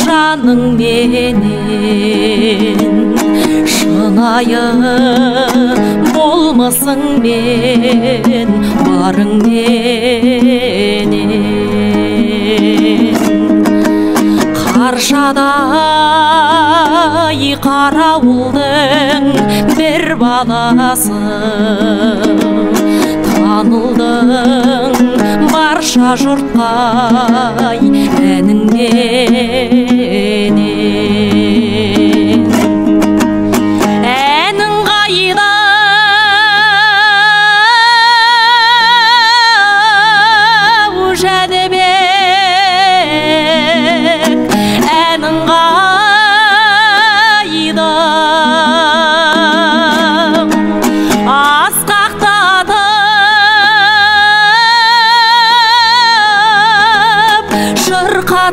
жаның менен шынайы болмасың мен барың менен қаршадай қарауылдың бір баласы танылдың барша жұртқа әніңменен әнің қайда Жәнібек әнің қайда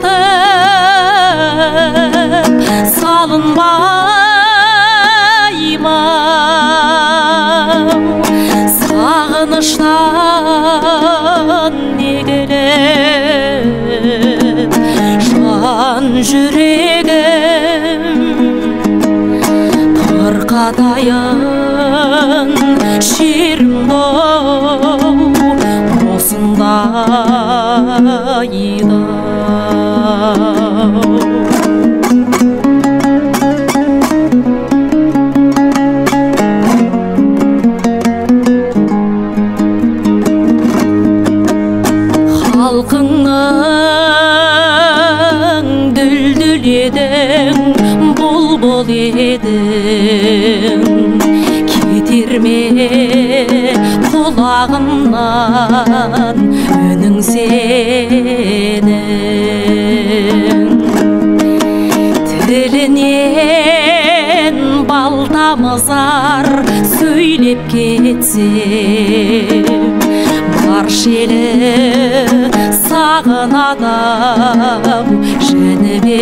шырқатып салынбай ма сағыныштан егіліп жан жүрегім тарқатайын шерімді-ау осындайда халқыңның дүлдүл едің бұлбұл едің кетер ме құлағымнан үнің сенің тілінен бал тамызар сөйлеп кетсем баршы елі сағынады-ау Жәнібегін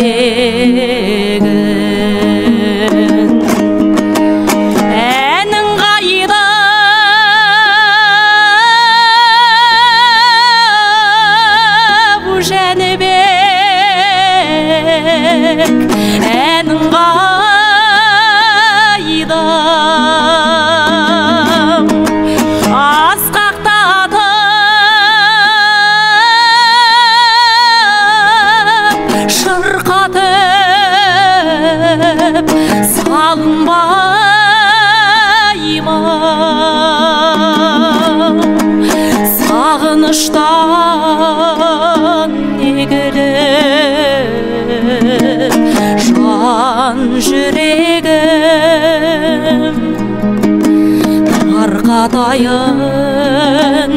әнің қайда Жәнібек әнің қайда шырқатып салынбай ма сағыныштан егіліп жан жүрегім тарқатайын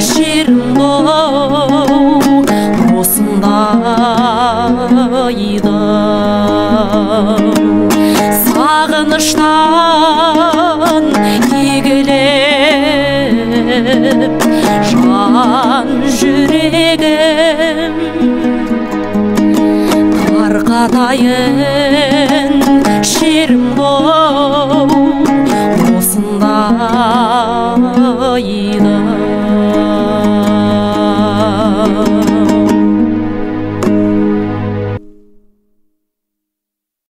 шерімді-ау осындайда сағыныштан егіліп жан жүрегім тарқатайын шерім